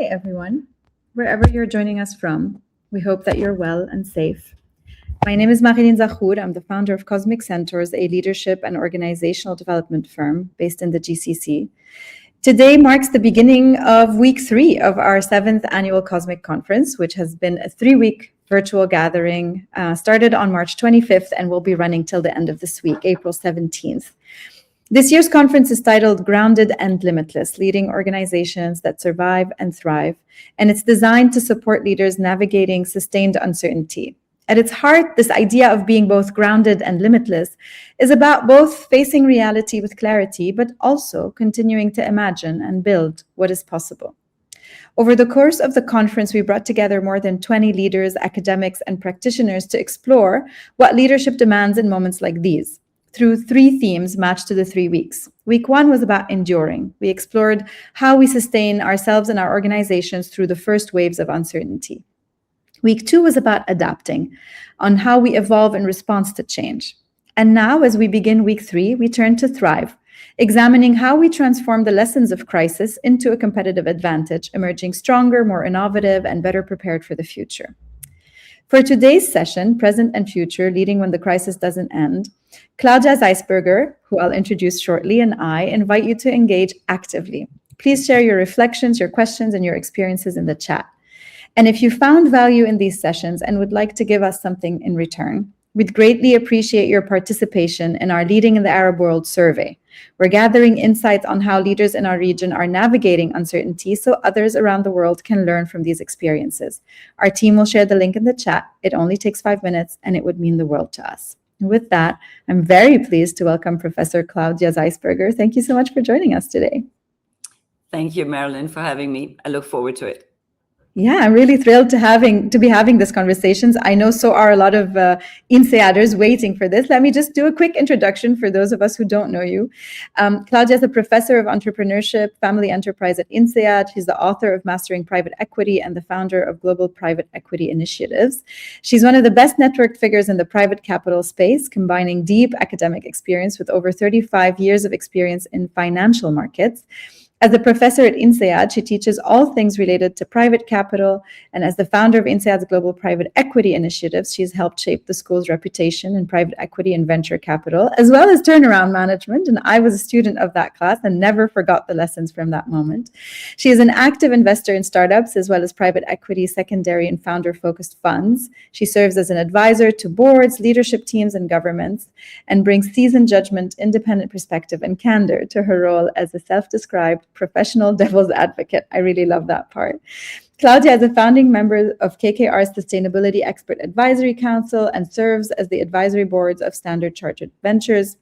everyone. Wherever you're joining us from, we hope that you're well and safe. My name is Marilyn Zakhour. I'm the founder of Cosmic Centaurs, a leadership and organizational development firm based in the GCC. Today marks the beginning of week 3 of our 7th annual Cosmic Conference, which has been a 3-week virtual gathering, started on March 25th and will be running till the end of this week, April 17th. This year's conference is titled Grounded and Limitless, Leading Organizations That Survive and Thrive, and it's designed to support leaders navigating sustained uncertainty. At its heart, this idea of being both grounded and limitless is about both facing reality with clarity, but also continuing to imagine and build what is possible. Over the course of the conference, we brought together more than 20 leaders, academics, and practitioners to explore what leadership demands in moments like these, through 3 themes matched to the 3 weeks. Week 1 was about enduring. We explored how we sustain ourselves and our organizations through the first waves of uncertainty. Week 2 was about adapting, on how we evolve in response to change. And now, as we begin week 3, we turn to thrive, examining how we transform the lessons of crisis into a competitive advantage, emerging stronger, more innovative, and better prepared for the future. For today's session, Present and Future, Leading When the Crisis Doesn't End, Claudia Zeisberger, who I'll introduce shortly, and I invite you to engage actively. Please share your reflections, your questions, and your experiences in the chat. And if you found value in these sessions and would like to give us something in return, we'd greatly appreciate your participation in our Leading in the Arab World survey. We're gathering insights on how leaders in our region are navigating uncertainty so others around the world can learn from these experiences. Our team will share the link in the chat. It only takes 5 minutes and it would mean the world to us. And with that, I'm very pleased to welcome Professor Claudia Zeisberger. Thank you so much for joining us today. Thank you, Marilyn, for having me. I look forward to it. Yeah, I'm really thrilled to be having these conversations. I know so are a lot of INSEADers waiting for this. Let me just do a quick introduction for those of us who don't know you. Claudia is a professor of Entrepreneurship Family Enterprise at INSEAD. She's the author of Mastering Private Equity and the founder of Global Private Equity Initiatives. She's one of the best networked figures in the private capital space, combining deep academic experience with over 35 years of experience in financial markets. As a professor at INSEAD, she teaches all things related to private capital, and as the founder of INSEAD's Global Private Equity Initiatives, she's helped shape the school's reputation in private equity and venture capital, as well as turnaround management, and I was a student of that class and never forgot the lessons from that moment. She is an active investor in startups, as well as private equity, secondary, and founder-focused funds. She serves as an advisor to boards, leadership teams, and governments, and brings seasoned judgment, independent perspective, and candor to her role as a self-described professional devil's advocate. I really love that part. Claudia is a founding member of KKR's Sustainability Expert Advisory Council and serves as the advisory boards of Standard Chartered Ventures,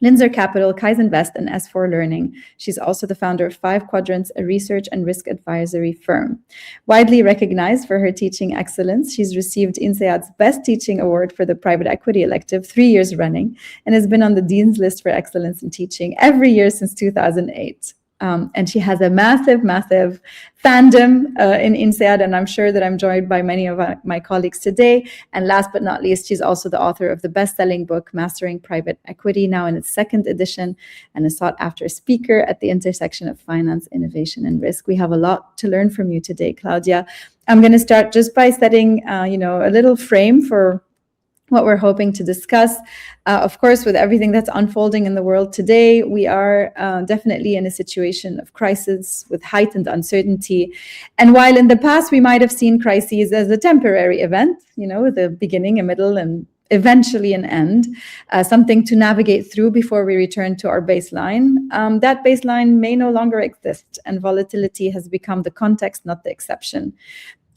Linzer Capital, Kaizenvest, and S4 Learning. She's also the founder of 5 Quadrants, a research and risk advisory firm. Widely recognized for her teaching excellence, she's received INSEAD's Best Teaching Award for the Private Equity Elective 3 years running and has been on the Dean's List for Excellence in Teaching every year since 2008. And she has a massive fandom in INSEAD, and I'm sure that I'm joined by many of my colleagues today. And last but not least, she's also the author of the best-selling book, Mastering Private Equity, now in its 2nd edition, and a sought-after speaker at the intersection of finance, innovation, and risk. We have a lot to learn from you today, Claudia. I'm going to start just by setting, a little frame for what we're hoping to discuss. Of course, with everything that's unfolding in the world today, we are definitely in a situation of crisis with heightened uncertainty. And while in the past we might have seen crises as a temporary event, with a beginning, a middle, and eventually an end, something to navigate through before we return to our baseline, that baseline may no longer exist, and volatility has become the context, not the exception.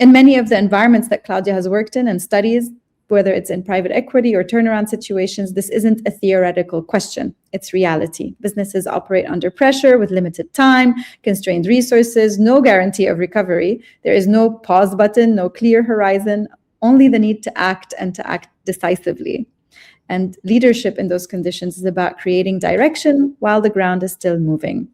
In many of the environments that Claudia has worked in and studies, whether it's in private equity or turnaround situations, this isn't a theoretical question. It's reality. Businesses operate under pressure with limited time, constrained resources, no guarantee of recovery. There is no pause button, no clear horizon, only the need to act and to act decisively. And leadership in those conditions is about creating direction while the ground is still moving.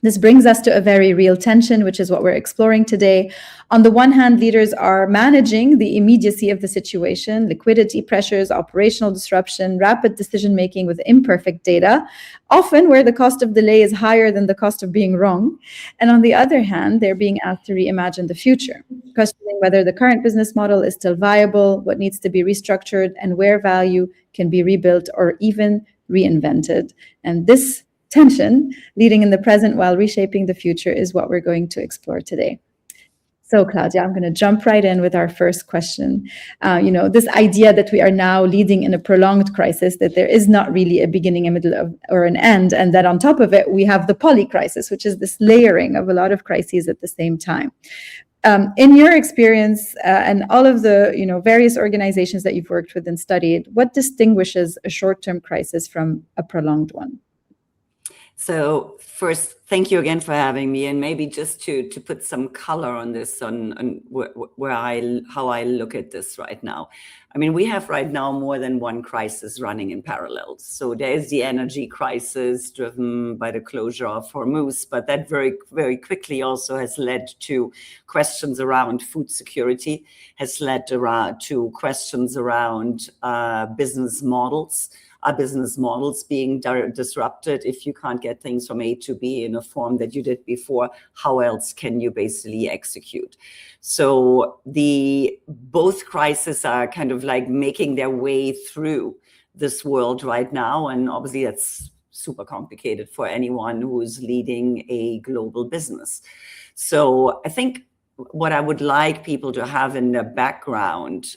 This brings us to a very real tension, which is what we're exploring today. On the one hand, leaders are managing the immediacy of the situation, liquidity pressures, operational disruption, rapid decision-making with imperfect data, often where the cost of delay is higher than the cost of being wrong. And on the other hand, they're being asked to reimagine the future, questioning whether the current business model is still viable, what needs to be restructured, and where value can be rebuilt or even reinvented. And this tension, leading in the present while reshaping the future, is what we're going to explore today. So, Claudia, I'm going to jump right in with our first question. This idea that we are now leading in a prolonged crisis, that there is not really a beginning, a middle, or an end, and that on top of it, we have the polycrisis, which is this layering of a lot of crises at the same time. In your experience and all of the various organizations that you've worked with and studied, what distinguishes a short-term crisis from a prolonged one? So first, thank you again for having me, and maybe just to put some color on this, on how I look at this right now. I mean, we have right now more than one crisis running in parallel. So there is the energy crisis driven by the closure of Hormuz, but that very, very quickly also has led to questions around food security, has led to questions around business models. Are business models being disrupted? If you can't get things from A to B in a form that you did before, how else can you basically execute? So both crises are kind of like making their way through this world right now. And obviously that's super complicated for anyone who's leading a global business. So I think what I would like people to have in their background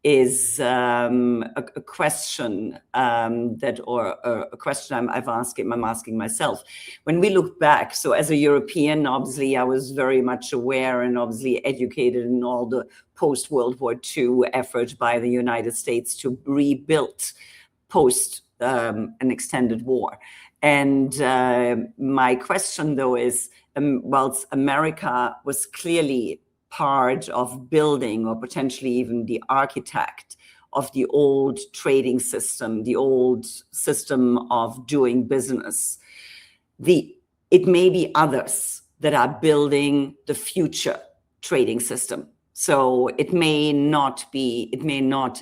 is a question a question I'm asking myself. When we look back, so as a European, obviously I was very much aware and obviously educated in all the post-World War II effort by the United States to rebuild post an extended war. And my question though is, whilst America was clearly part of building or potentially even the architect of the old trading system, the old system of doing business, it may be others that are building the future trading system. So it may not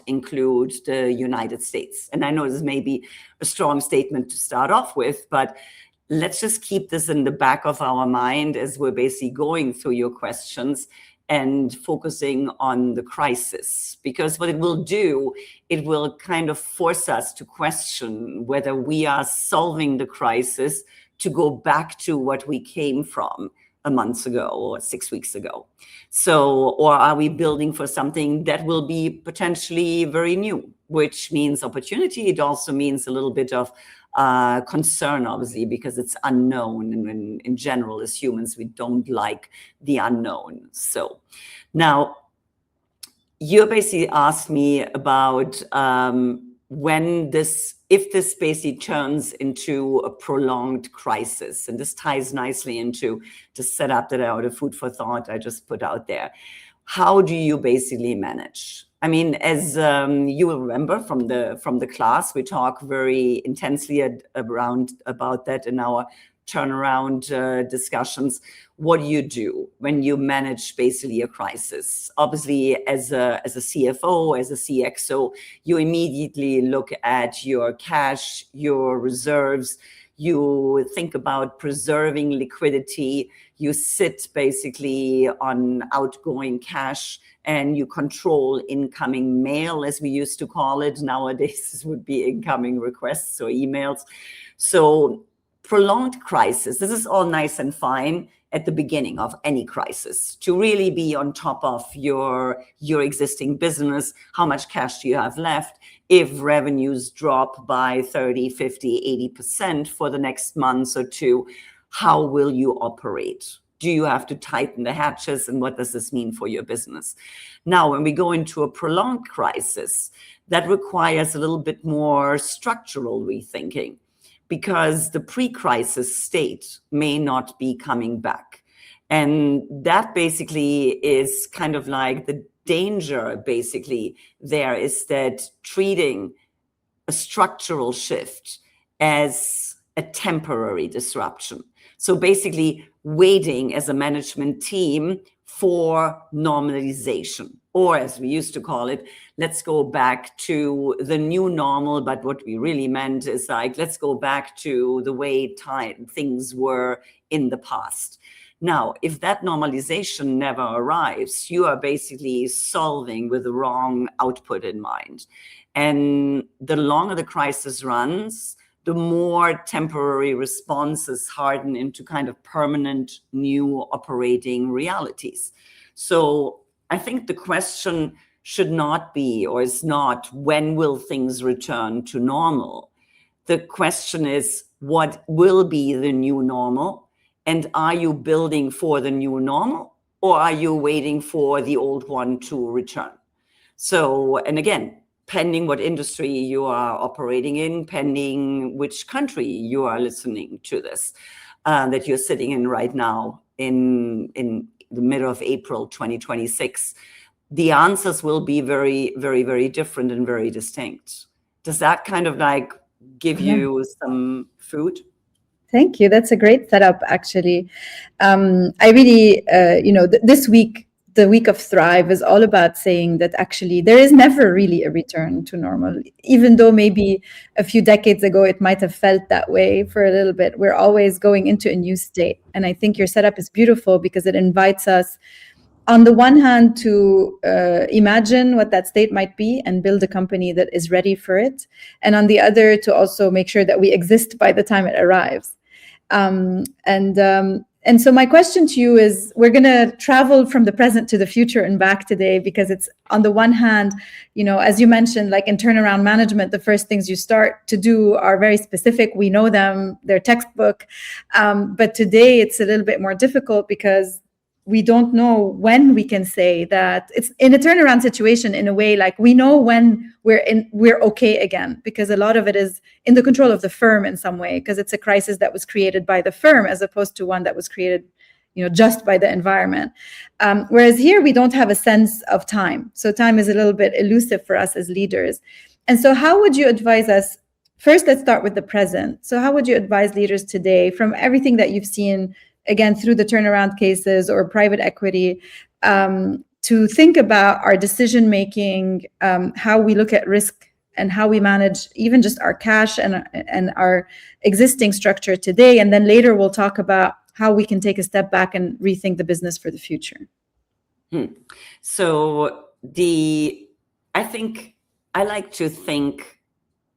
include the United States. And I know this may be a strong statement to start off with, but let's just keep this in the back of our mind as we're basically going through your questions and focusing on the crisis. Because what it will do, it will kind of force us to question whether we are solving the crisis to go back to what we came from a month ago or 6 weeks ago. So, or are we building for something that will be potentially very new, which means opportunity. It also means a little bit of concern, obviously, because it's unknown. And in general, as humans, we don't like the unknown. So now you basically asked me about if this basically turns into a prolonged crisis. And this ties nicely into the setup the food for thought I just put out there. How do you basically manage? I mean, as you will remember from the class, we talk very intensely about that in our turnaround discussions. What do you do when you manage basically a crisis? Obviously, as a CFO, as a CXO, you immediately look at your cash, your reserves. You think about preserving liquidity. You sit basically on outgoing cash, and you control incoming mail, as we used to call it. Nowadays, this would be incoming requests or emails. So prolonged crisis, this is all nice and fine at the beginning of any crisis, to really be on top of your existing business. How much cash do you have left? If revenues drop by 30, 50, 80% for the next month or two, how will you operate? Do you have to tighten the hatches? And what does this mean for your business? Now, when we go into a prolonged crisis, that requires a little bit more structural rethinking, because the pre-crisis state may not be coming back. And that basically is kind of like the danger basically there, is that treating a structural shift as a temporary disruption. So basically waiting as a management team for normalization, or as we used to call it, let's go back to the new normal. But what we really meant is like, let's go back to the way things were in the past. Now, if that normalization never arrives, you are basically solving with the wrong output in mind. And the longer the crisis runs, the more temporary responses harden into kind of permanent new operating realities. So I think the question should not be, or is not, when will things return to normal? The question is, what will be the new normal? And are you building for the new normal, or are you waiting for the old one to return? So, and again, pending what industry you are operating in, pending which country you are listening to this, that you're sitting in right now in the middle of April 2026, the answers will be very, very, very different and very distinct. Does that kind of like give you some food? Thank you. That's a great setup, actually. I really, this week, the week of Thrive is all about saying that actually there is never really a return to normal, even though maybe a few decades ago it might have felt that way for a little bit. We're always going into a new state. And I think your setup is beautiful because it invites us, on the one hand, to imagine what that state might be and build a company that is ready for it. And on the other, to also make sure that we exist by the time it arrives. And so my question to you is, we're going to travel from the present to the future and back today, because it's, on the one hand, as you mentioned, like in turnaround management, the first things you start to do are very specific. We know them, they're textbook. But today it's a little bit more difficult because we don't know when we can say that it's in a turnaround situation. In a way, like we know when we're okay again, because a lot of it is in the control of the firm in some way, because it's a crisis that was created by the firm as opposed to one that was created just by the environment. Whereas here we don't have a sense of time. So time is a little bit elusive for us as leaders. And so how would you advise us? First, let's start with the present. So how would you advise leaders today, from everything that you've seen, again, through the turnaround cases or private equity, to think about our decision-making, how we look at risk and how we manage even just our cash and our existing structure today. And then later we'll talk about how we can take a step back and rethink the business for the future. So I think I like to think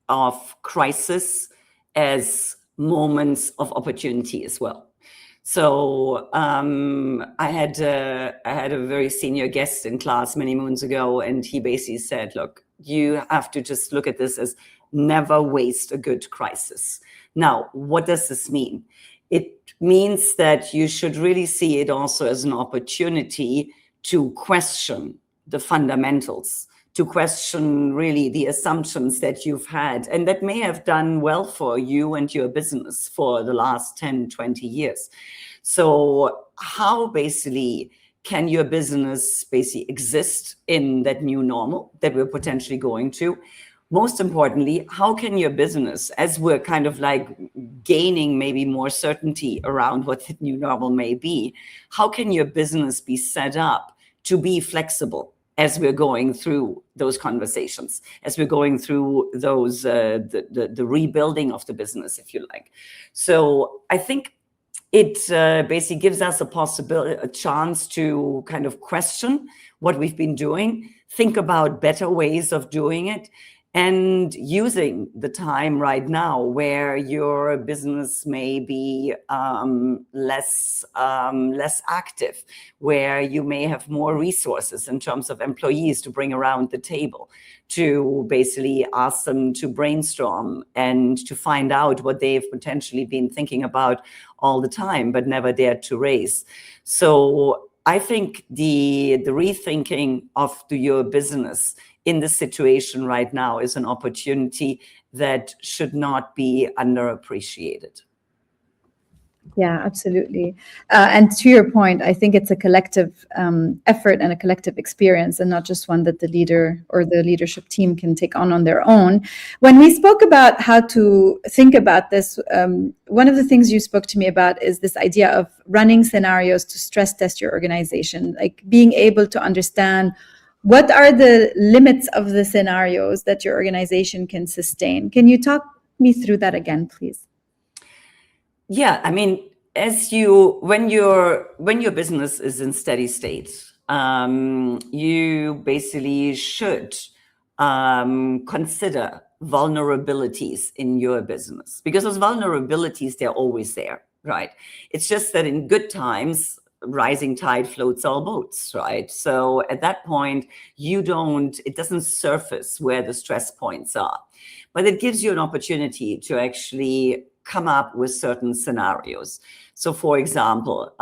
of crisis as moments of opportunity as well. So I had a very senior guest in class many moons ago, and he basically said, look, you have to just look at this as never waste a good crisis. Now, what does this mean? It means that you should really see it also as an opportunity to question the fundamentals, to question really the assumptions that you've had and that may have done well for you and your business for the last 10, 20 years. So how basically can your business basically exist in that new normal that we're potentially going to? Most importantly, how can your business, as we're kind of like gaining maybe more certainty around what the new normal may be, how can your business be set up to be flexible as we're going through those conversations, as we're going through those, the rebuilding of the business, if you like. So I think it basically gives us a chance to kind of question what we've been doing, think about better ways of doing it, and using the time right now where your business may be less active, where you may have more resources in terms of employees to bring around the table, to basically ask them to brainstorm and to find out what they've potentially been thinking about all the time but never dared to raise. So I think the rethinking of your business in this situation right now is an opportunity that should not be underappreciated. Yeah, absolutely. And to your point, I think it's a collective effort and a collective experience, and not just one that the leader or the leadership team can take on their own. When we spoke about how to think about this, one of the things you spoke to me about is this idea of running scenarios to stress test your organization, like being able to understand what are the limits of the scenarios that your organization can sustain. Can you talk me through that again, please? Yeah, I mean, when your business is in steady state, you basically should consider vulnerabilities in your business, because those vulnerabilities, they're always there, right? It's just that in good times, rising tide floats all boats, right? So at that point, it doesn't surface where the stress points are, but it gives you an opportunity to actually come up with certain scenarios. So for example,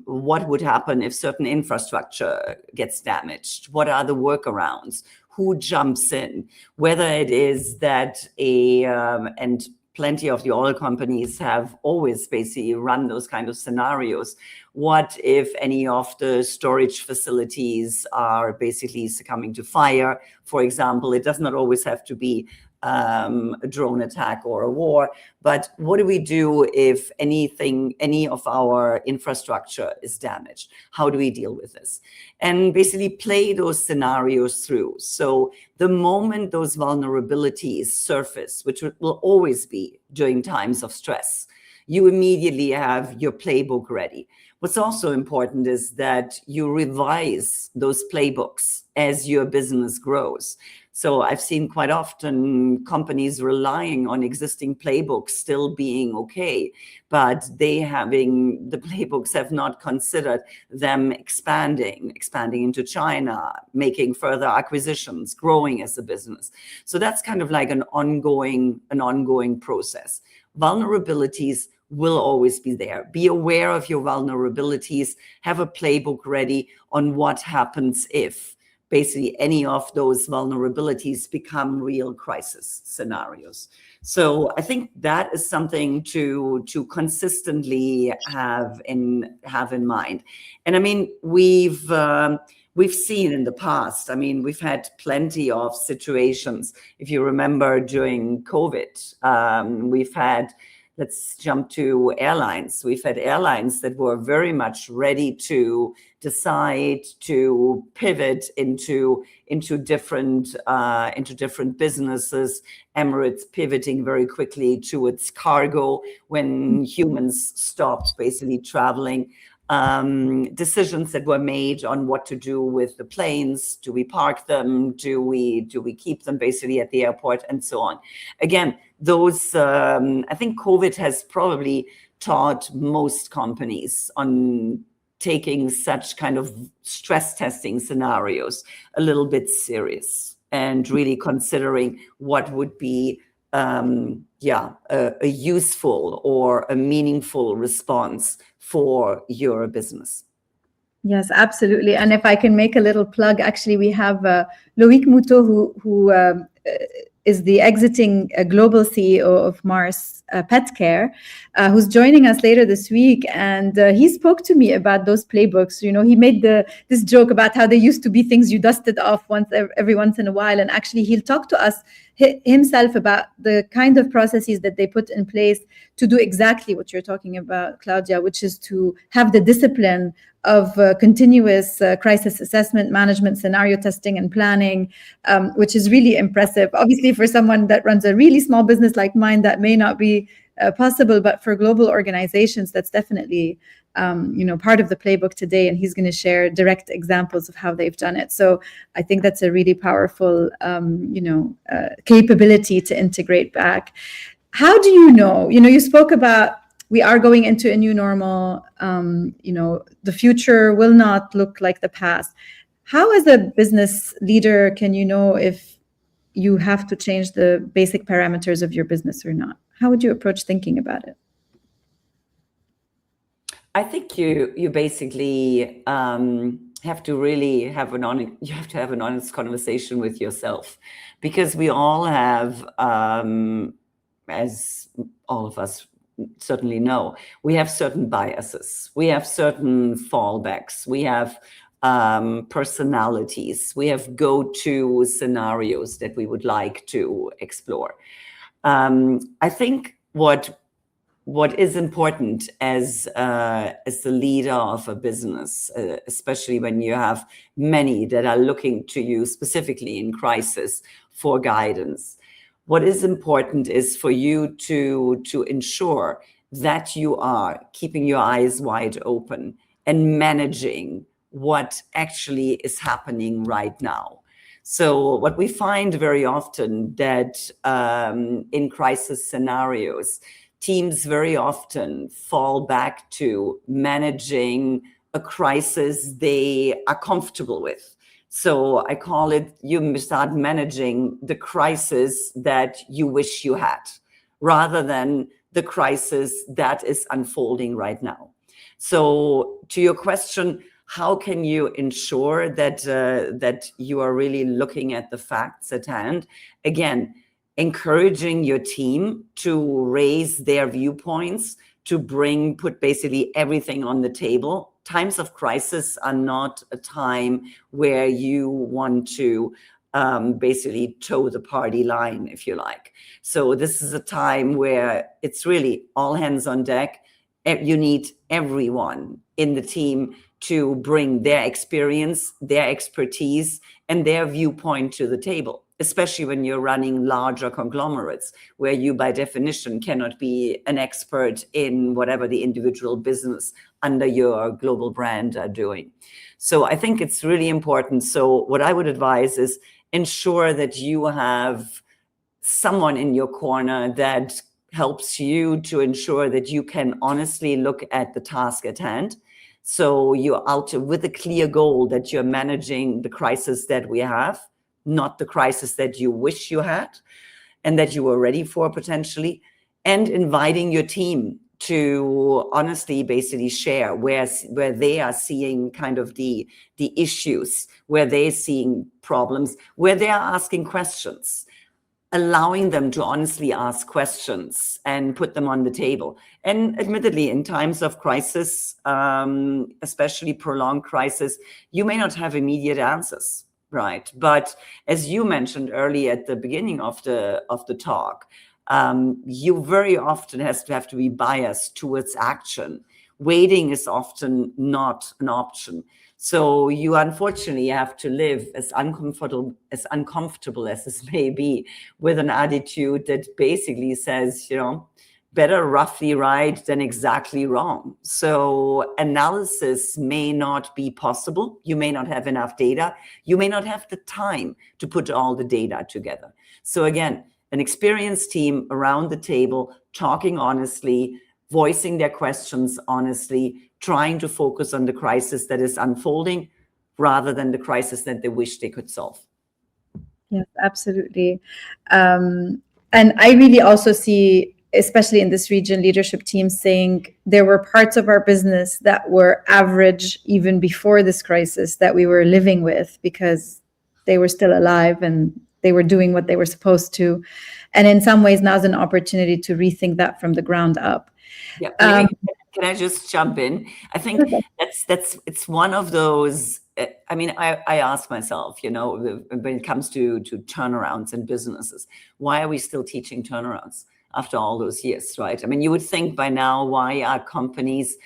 what would happen if certain infrastructure gets damaged? What are the workarounds? Who jumps in? Whether it is that and plenty of the oil companies have always basically run those kind of scenarios. What if any of the storage facilities are basically succumbing to fire? For example, it does not always have to be a drone attack or a war, but what do we do if any of our infrastructure is damaged? How do we deal with this? And basically play those scenarios through. So the moment those vulnerabilities surface, which will always be during times of stress, you immediately have your playbook ready. What's also important is that you revise those playbooks as your business grows. So I've seen quite often companies relying on existing playbooks still being okay, but the playbooks have not considered them expanding into China, making further acquisitions, growing as a business. So that's kind of like an ongoing process. Vulnerabilities will always be there. Be aware of your vulnerabilities, have a playbook ready on what happens if basically any of those vulnerabilities become real crisis scenarios. So I think that is something to consistently have in mind. And I mean, we've seen in the past, I mean, we've had plenty of situations. If you remember during COVID, let's jump to airlines. We've had airlines that were very much ready to decide to pivot into different businesses. Emirates pivoting very quickly to its cargo when humans stopped basically traveling. Decisions that were made on what to do with the planes. Do we park them? Do we keep them basically at the airport, and so on? Again, those I think COVID has probably taught most companies on taking such kind of stress testing scenarios a little bit serious and really considering what would be a useful or a meaningful response for your business. Yes, absolutely. And if I can make a little plug, actually, we have Loïc Moutot, who is the exiting global CEO of Mars Pet Care, who's joining us later this week. And he spoke to me about those playbooks. You know, he made this joke about how they used to be things you dusted off every once in a while. And actually, he'll talk to us himself about the kind of processes that they put in place to do exactly what you're talking about, Claudia, which is to have the discipline of continuous crisis assessment, management, scenario testing, and planning, which is really impressive. Obviously, for someone that runs a really small business like mine, that may not be possible, but for global organizations, that's definitely part of the playbook today. And he's going to share direct examples of how they've done it. So I think that's a really powerful, capability to integrate back. How do you know? You spoke about we are going into a new normal. The future will not look like the past. How, as a business leader, can you know if you have to change the basic parameters of your business or not? How would you approach thinking about it? I think you basically have to really have an honest conversation with yourself, because we all have, as all of us certainly know, we have certain biases, we have certain fallbacks, we have personalities, we have go-to scenarios that we would like to explore. I think what is important as the leader of a business, especially when you have many that are looking to you specifically in crisis for guidance, what is important is for you to ensure that you are keeping your eyes wide open and managing what actually is happening right now. So what we find very often that in crisis scenarios, teams very often fall back to managing a crisis they are comfortable with. So I call it, you start managing the crisis that you wish you had, rather than the crisis that is unfolding right now. So to your question, how can you ensure that that you are really looking at the facts at hand? Again, encouraging your team to raise their viewpoints, to put basically everything on the table. Times of crisis are not a time where you want to basically toe the party line, if you like. So this is a time where it's really all hands on deck. You need everyone in the team to bring their experience, their expertise, and their viewpoint to the table, especially when you're running larger conglomerates, where you by definition cannot be an expert in whatever the individual business under your global brand are doing. So I think it's really important. So what I would advise is ensure that you have someone in your corner that helps you to ensure that you can honestly look at the task at hand. So you're out with a clear goal that you're managing the crisis that we have, not the crisis that you wish you had and that you were ready for potentially, and inviting your team to honestly basically share where they are seeing kind of the issues, where they're seeing problems, where they are asking questions, allowing them to honestly ask questions and put them on the table. And admittedly, in times of crisis, especially prolonged crisis, you may not have immediate answers, right? But as you mentioned earlier at the beginning of the talk, you very often have to be biased towards action. Waiting is often not an option. So you unfortunately have to live as uncomfortable as this may be, with an attitude that basically says, better roughly right than exactly wrong. So analysis may not be possible. You may not have enough data. You may not have the time to put all the data together. So again, an experienced team around the table, talking honestly, voicing their questions honestly, trying to focus on the crisis that is unfolding rather than the crisis that they wish they could solve. Yes, absolutely. And I really also see, especially in this region, leadership teams saying there were parts of our business that were average even before this crisis that we were living with because they were still alive and they were doing what they were supposed to. And in some ways, now's an opportunity to rethink that from the ground up. Yeah. Can I just jump in? I think it's one of those. I mean, I ask myself, when it comes to turnarounds in businesses, why are we still teaching turnarounds after all those years, right? I mean, you would think by now, why are companies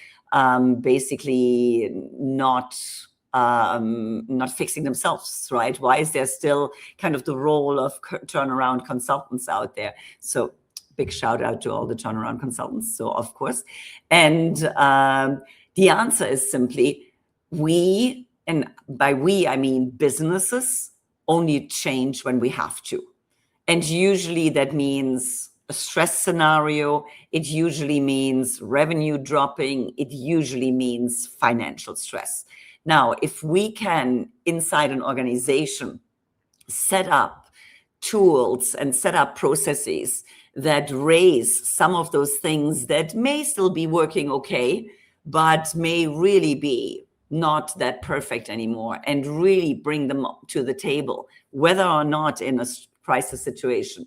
basically not fixing themselves, right? Why is there still kind of the role of turnaround consultants out there? So big shout out to all the turnaround consultants, so of course. And the answer is simply, we, and by we, I mean businesses, only change when we have to. And usually that means a stress scenario. It usually means revenue dropping. It usually means financial stress. Now, if we can, inside an organization, set up tools and set up processes that raise some of those things that may still be working okay, but may really be not that perfect anymore, and really bring them to the table, whether or not in a crisis situation,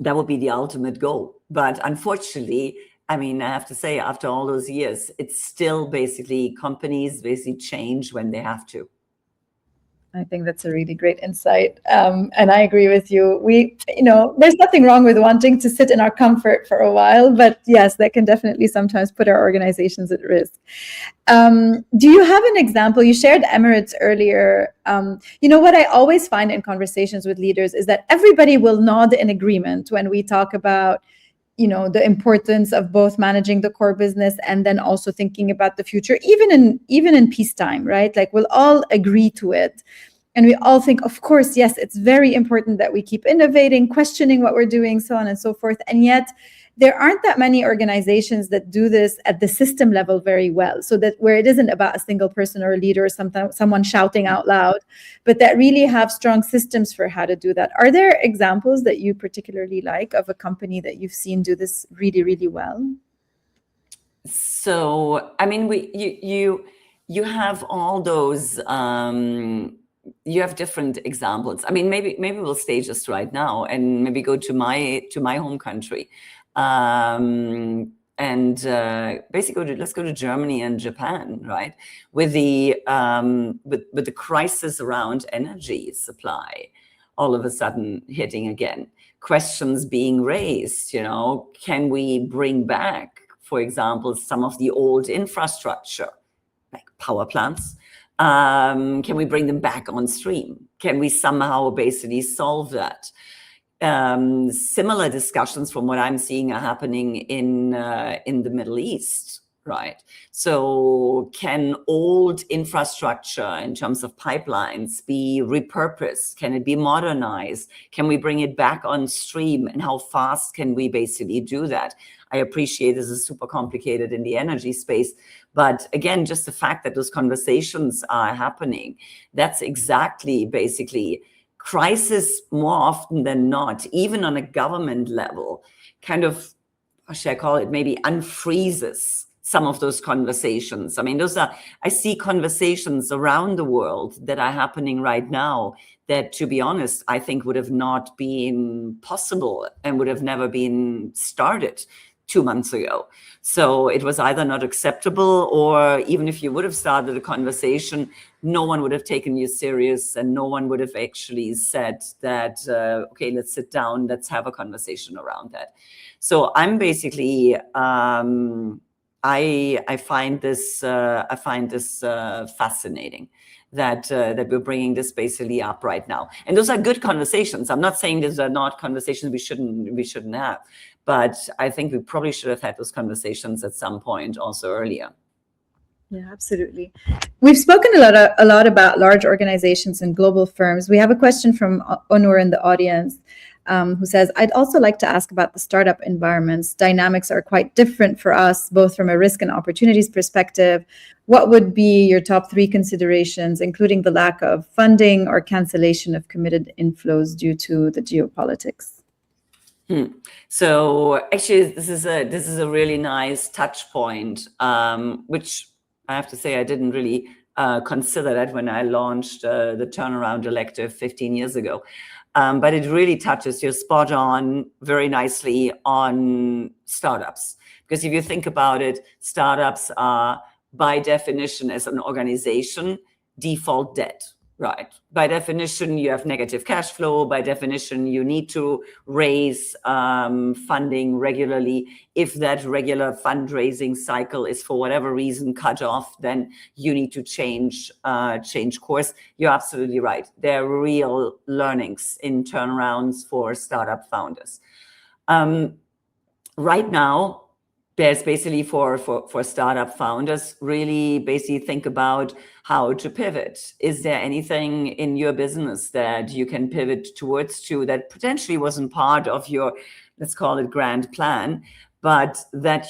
that would be the ultimate goal. But unfortunately, I mean, I have to say, after all those years, it's still basically companies basically change when they have to. I think that's a really great insight. And I agree with you. There's nothing wrong with wanting to sit in our comfort for a while, but yes, that can definitely sometimes put our organizations at risk. Do you have an example? You shared Emirates earlier. What I always find in conversations with leaders is that everybody will nod in agreement when we talk about the importance of both managing the core business and then also thinking about the future, even in peacetime, right? Like we'll all agree to it. And we all think, of course, yes, it's very important that we keep innovating, questioning what we're doing, so on and so forth. And yet there aren't that many organizations that do this at the system level very well. So that where it isn't about a single person or a leader or someone shouting out loud, but that really have strong systems for how to do that. Are there examples that you particularly like of a company that you've seen do this really, really well? So, I mean, you have all those, you have different examples. I mean, maybe we'll stay just right now and maybe go to my home country. Basically, let's go to Germany and Japan, right? With the with the crisis around energy supply, all of a sudden hitting again. Questions being raised. Can we bring back, for example, some of the old infrastructure, like power plants? Can we bring them back on stream? Can we somehow basically solve that? Similar discussions from what I'm seeing are happening in the Middle East, right? So can old infrastructure in terms of pipelines be repurposed? Can it be modernized? Can we bring it back on stream? And how fast can we basically do that? I appreciate this is super complicated in the energy space, but again, just the fact that those conversations are happening, that's exactly basically crisis more often than not, even on a government level, kind of, how should I call it, maybe unfreezes some of those conversations. I mean, I see conversations around the world that are happening right now that, to be honest, I think would have not been possible and would have never been started 2 months ago. So it was either not acceptable, or even if you would have started a conversation, no one would have taken you serious and no one would have actually said that, okay, let's sit down, let's have a conversation around that. So I'm basically, I find this fascinating that we're bringing this basically up right now, and those are good conversations. I'm not saying these are not conversations we shouldn't have, but I think we probably should have had those conversations at some point also earlier. Yeah, absolutely. We've spoken a lot about large organizations and global firms. We have a question from Onur in the audience, who says, I'd also like to ask about the startup environments. Dynamics are quite different for us, both from a risk and opportunities perspective. What would be your top 3 considerations, including the lack of funding or cancellation of committed inflows due to the geopolitics? So actually, this is a really nice touch point, which I have to say I didn't really consider that when I launched the Turnaround Elective 15 years ago. But it really touches, you're spot on very nicely on startups. Because if you think about it, startups are, by definition, as an organization, default debt, right? By definition, you have negative cash flow. By definition, you need to raise funding regularly. If that regular fundraising cycle is for whatever reason cut off, then you need to change course. You're absolutely right. There are real learnings in turnarounds for startup founders. Right now, there's basically for startup founders, really basically think about how to pivot. Is there anything in your business that you can pivot towards that potentially wasn't part of your, let's call it, grand plan, but that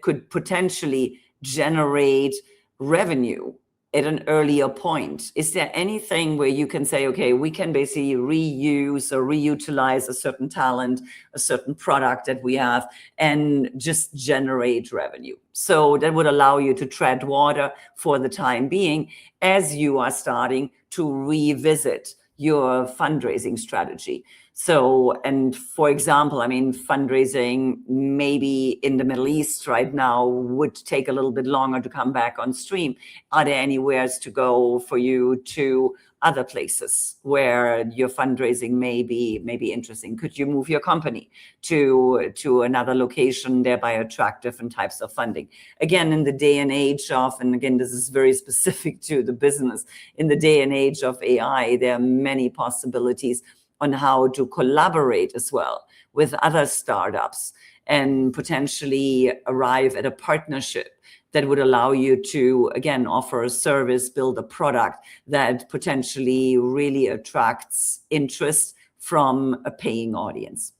could potentially generate revenue at an earlier point? Is there anything where you can say, okay, we can basically reuse or reutilize a certain talent, a certain product that we have, and just generate revenue? So that would allow you to tread water for the time being as you are starting to revisit your fundraising strategy. So, and for example, I mean, fundraising maybe in the Middle East right now would take a little bit longer to come back on stream. Are there anywheres to go for you to other places where your fundraising may be interesting? Could you move your company to another location, thereby attract different types of funding? Again, in the day and age of, and again, this is very specific to the business, in the day and age of AI, there are many possibilities on how to collaborate as well with other startups and potentially arrive at a partnership that would allow you to, again, offer a service, build a product that potentially really attracts interest from a paying audience.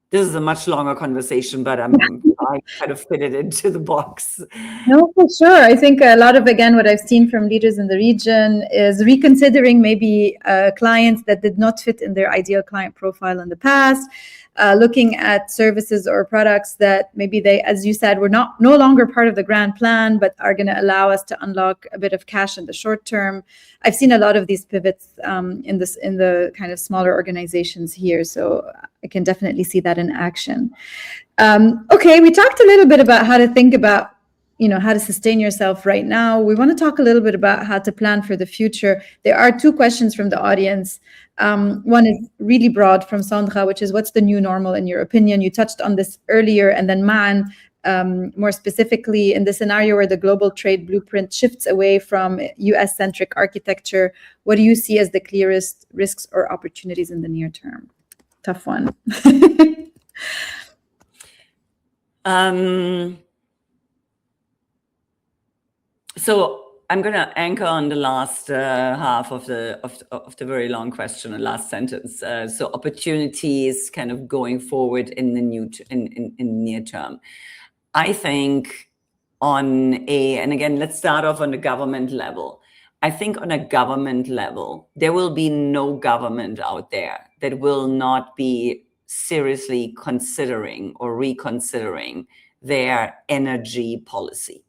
This is a much longer conversation, but I kind of fit it into the box. No, for sure. I think a lot of, again, what I've seen from leaders in the region is reconsidering maybe clients that did not fit in their ideal client profile in the past, looking at services or products that maybe they, as you said, were no longer part of the grand plan, but are going to allow us to unlock a bit of cash in the short term. I've seen a lot of these pivots in the kind of smaller organizations here, so I can definitely see that in action. Okay, we talked a little bit about how to think about, how to sustain yourself right now. We want to talk a little bit about how to plan for the future. There are two questions from the audience. One is really broad from Sandra, which is, what's the new normal in your opinion? You touched on this earlier. And then Man, more specifically, in the scenario where the global trade blueprint shifts away from US-centric architecture, what do you see as the clearest risks or opportunities in the near term? Tough one. So I'm going to anchor on the last half of the very long question, the last sentence. So opportunities kind of going forward in the near term. I think and again, let's start off on the government level. I think on a government level, there will be no government out there that will not be seriously considering or reconsidering their energy policy.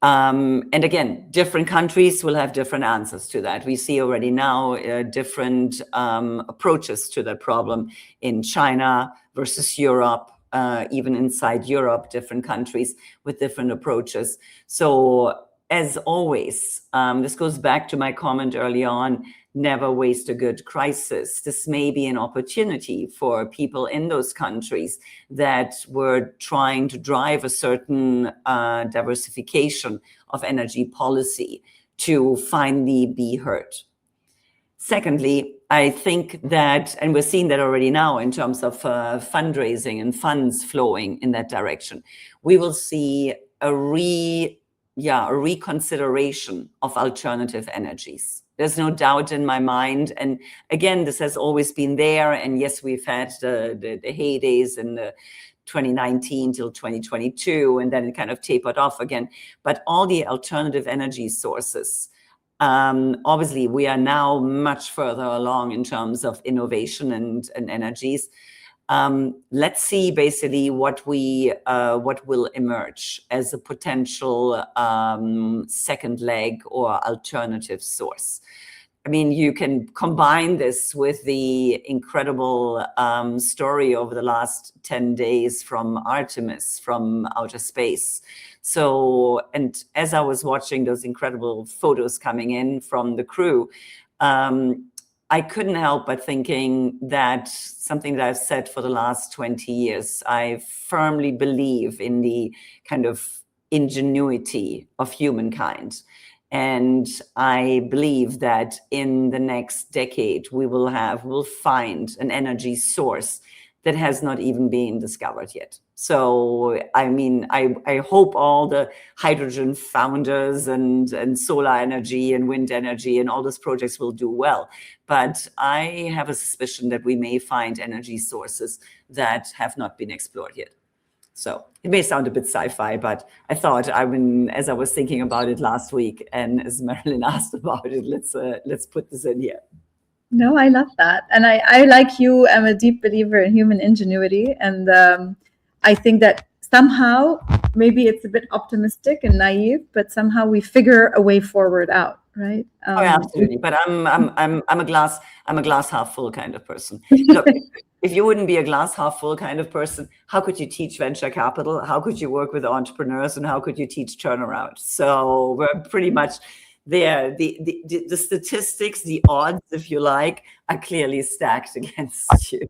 And again, different countries will have different answers to that. We see already now different approaches to that problem in China versus Europe, even inside Europe, different countries with different approaches. So as always, this goes back to my comment early on, never waste a good crisis. This may be an opportunity for people in those countries that were trying to drive a certain diversification of energy policy to finally be heard. Secondly, I think that, and we're seeing that already now in terms of fundraising and funds flowing in that direction, we will see a reconsideration of alternative energies. There's no doubt in my mind. And again, this has always been there. And yes, we've had the heydays in the 2019 till 2022, and then it kind of tapered off again. But all the alternative energy sources, obviously, we are now much further along in terms of innovation and energies. Let's see basically what will emerge as a potential second leg or alternative source. I mean, you can combine this with the incredible story over the last 10 days from Artemis, from outer space. So, and as I was watching those incredible photos coming in from the crew, I couldn't help but thinking that something that I've said for the last 20 years, I firmly believe in the kind of ingenuity of humankind. And I believe that in the next decade, we'll find an energy source that has not even been discovered yet. So, I mean, I hope all the hydrogen founders and solar energy and wind energy and all those projects will do well. But I have a suspicion that we may find energy sources that have not been explored yet. So it may sound a bit sci-fi, but I thought, as I was thinking about it last week, and as Marilyn asked about it, let's put this in here. No, I love that. And I like you, I'm a deep believer in human ingenuity. And I think that somehow, maybe it's a bit optimistic and naive, but somehow we figure a way forward out, right? Oh, yeah, absolutely. But I'm a glass half full kind of person. Look, if you wouldn't be a glass half full kind of person, how could you teach venture capital? How could you work with entrepreneurs? And how could you teach turnaround? So we're pretty much there. The statistics, the odds, if you like, are clearly stacked against you.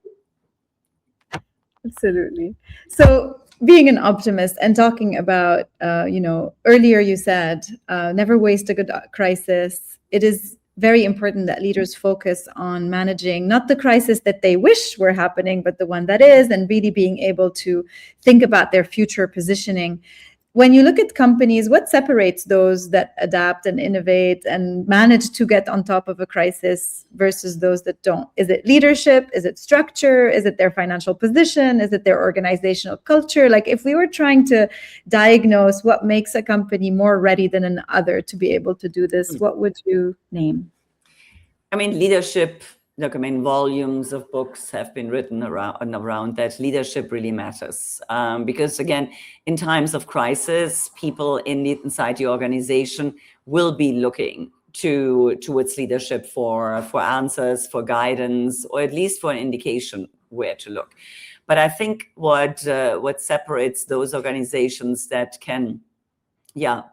Absolutely. So being an optimist and talking about, earlier you said, never waste a good crisis. It is very important that leaders focus on managing not the crisis that they wish were happening, but the one that is, and really being able to think about their future positioning. When you look at companies, what separates those that adapt and innovate and manage to get on top of a crisis versus those that don't? Is it leadership? Is it structure? Is it their financial position? Is it their organizational culture? Like, if we were trying to diagnose what makes a company more ready than another to be able to do this, what would you name? I mean, leadership. Look, I mean, volumes of books have been written around that. Leadership really matters because, again, in times of crisis, people inside the organization will be looking towards leadership for answers, for guidance, or at least for an indication where to look. But I think what separates those organizations that can,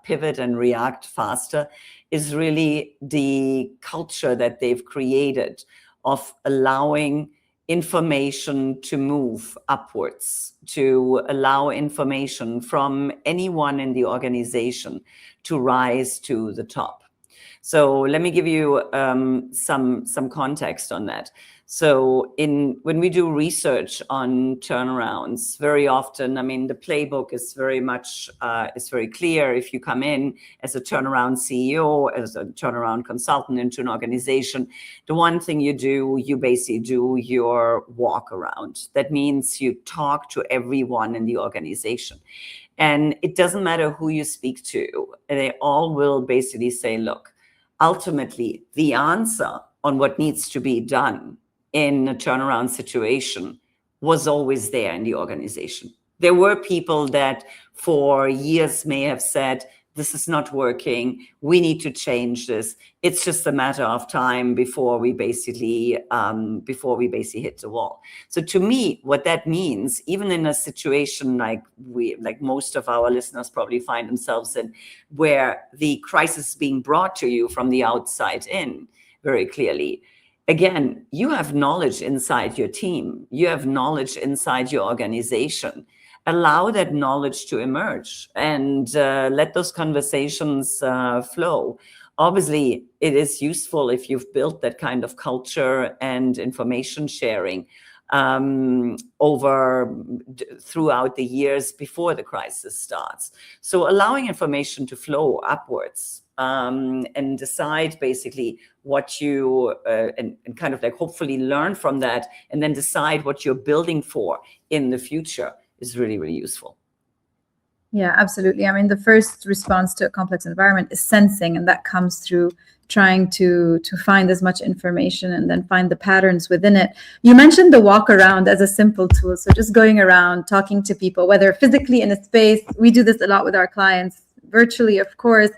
pivot and react faster is really the culture that they've created of allowing information to move upwards, to allow information from anyone in the organization to rise to the top. So let me give you some context on that. So when we do research on turnarounds, very often, I mean, the playbook is very much, is very clear. If you come in as a turnaround CEO, as a turnaround consultant into an organization, the one thing you basically do your walk around. That means you talk to everyone in the organization. And it doesn't matter who you speak to. They all will basically say, look, ultimately, the answer on what needs to be done in a turnaround situation was always there in the organization. There were people that for years may have said, this is not working, we need to change this. It's just a matter of time before we basically hit the wall. So to me, what that means, even in a situation like most of our listeners probably find themselves in, where the crisis is being brought to you from the outside in very clearly, again, you have knowledge inside your team, you have knowledge inside your organization. Allow that knowledge to emerge and let those conversations flow. Obviously, it is useful if you've built that kind of culture and information sharing throughout the years before the crisis starts. So allowing information to flow upwards and decide basically what you and kind of like hopefully learn from that, and then decide what you're building for in the future is really, really useful. Yeah, absolutely. I mean, the first response to a complex environment is sensing, and that comes through trying to find as much information and then find the patterns within it. You mentioned the walk around as a simple tool. So just going around, talking to people, whether physically in a space, we do this a lot with our clients, virtually, of course.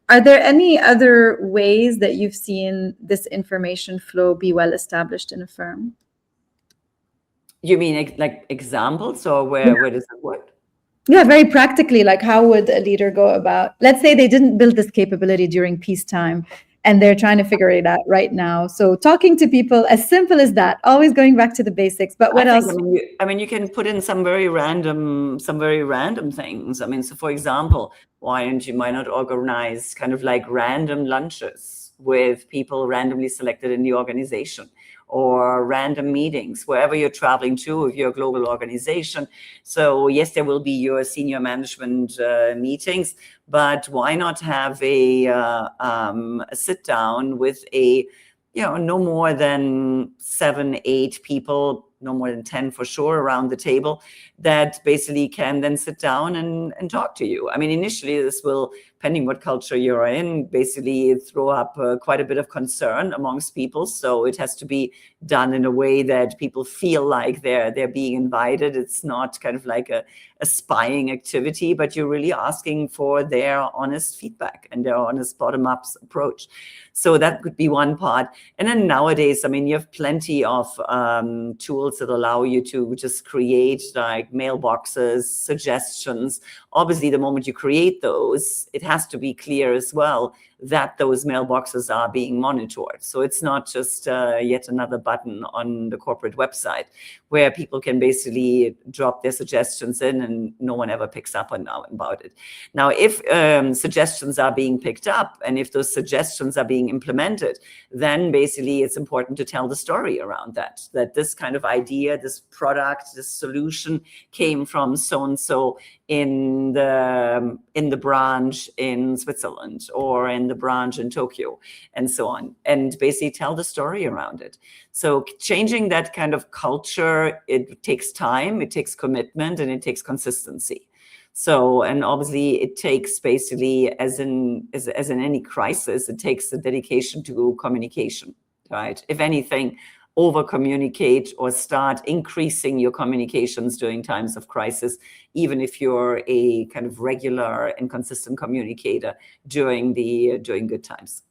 Are there any other ways that you've seen this information flow be well established in a firm? You mean like examples, or where does it work? Yeah, very practically, like how would a leader go about, let's say they didn't build this capability during peacetime and they're trying to figure it out right now. So talking to people, as simple as that, always going back to the basics. But what else? I mean, you can put in some very random things. I mean, so for example, why not organize kind of like random lunches with people randomly selected in the organization, or random meetings wherever you're traveling to, if you're a global organization. So yes, there will be your senior management meetings, but why not have a sit down with no more than 7, 8 people, no more than 10 for sure, around the table, that basically can then sit down and talk to you. I mean, initially this will depending what culture you're in, basically throw up quite a bit of concern amongst people. So it has to be done in a way that people feel like they're being invited. It's not kind of like a spying activity, but you're really asking for their honest feedback and their honest bottom-up approach. So that could be one part. And then nowadays, I mean, you have plenty of tools that allow you to just create like mailboxes, suggestions. Obviously, the moment you create those, it has to be clear as well that those mailboxes are being monitored. So it's not just yet another button on the corporate website where people can basically drop their suggestions in and no one ever picks up on about it. Now, if suggestions are being picked up and if those suggestions are being implemented, then basically it's important to tell the story around that this kind of idea, this product, this solution came from so-and-so in the branch in Switzerland or in the branch in Tokyo and so on, and basically tell the story around it. So changing that kind of culture, it takes time, it takes commitment, and it takes consistency. So, and obviously it takes basically, as in any crisis, it takes the dedication to communication, right? If anything, over communicate or start increasing your communications during times of crisis, even if you're a kind of regular and consistent communicator during good times.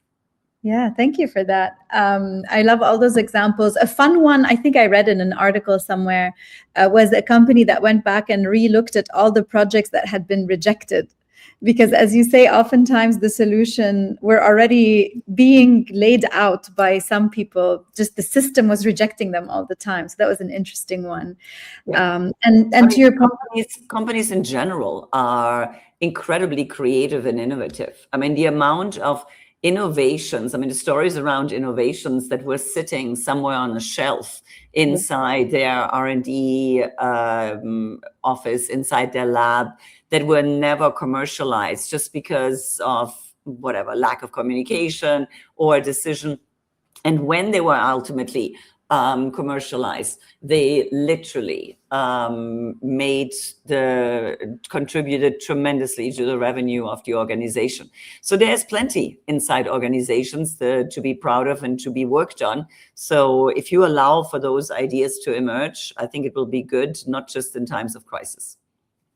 Yeah, thank you for that. I love all those examples. A fun one, I think I read in an article somewhere, was a company that went back and re-looked at all the projects that had been rejected. Because as you say, oftentimes the solution were already being laid out by some people, just the system was rejecting them all the time. So that was an interesting one. Yeah. And to your point, companies in general are incredibly creative and innovative. I mean, the amount of innovations, I mean, the stories around innovations that were sitting somewhere on a shelf inside their R&D office, inside their lab, that were never commercialized just because of whatever, lack of communication or a decision. And when they were ultimately commercialized, they literally contributed tremendously to the revenue of the organization. So there's plenty inside organizations to be proud of and to be worked on. So if you allow for those ideas to emerge, I think it will be good, not just in times of crisis.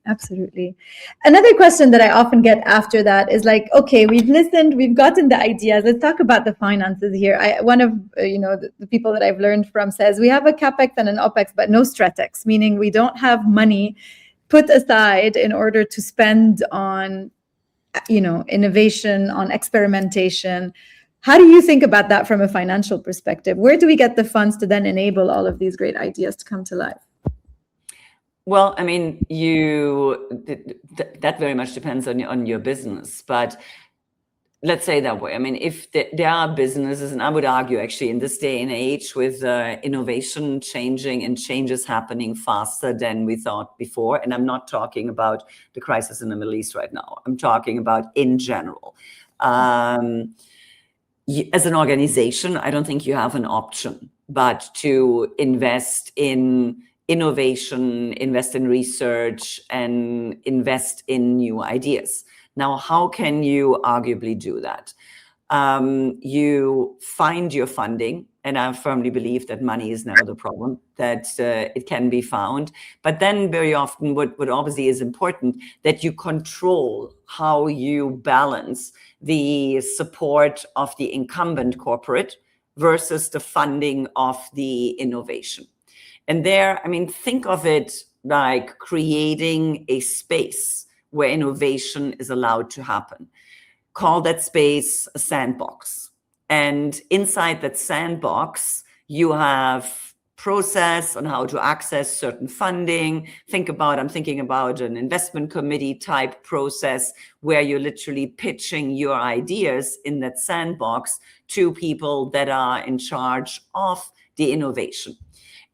Absolutely. Another question that I often get after that is like, okay, we've listened, we've gotten the ideas. Let's talk about the finances here. One of the people that I've learned from says we have a capex and an opex, but no stratex, meaning we don't have money put aside in order to spend on, innovation, on experimentation. How do you think about that from a financial perspective? Where do we get the funds to then enable all of these great ideas to come to life? Well, I mean, that very much depends on your business, but let's say that way. I mean, if there are businesses, and I would argue actually in this day and age with innovation changing and changes happening faster than we thought before, and I'm not talking about the crisis in the Middle East right now, I'm talking about in general. As an organization, I don't think you have an option but to invest in innovation, invest in research, and invest in new ideas. Now, how can you arguably do that? You find your funding, and I firmly believe that money is never the problem, that it can be found. But then very often what obviously is important, that you control how you balance the support of the incumbent corporate versus the funding of the innovation. And there, I mean, think of it like creating a space where innovation is allowed to happen. Call that space a sandbox. And inside that sandbox, you have process on how to access certain funding. I'm thinking about an investment committee type process where you're literally pitching your ideas in that sandbox to people that are in charge of the innovation.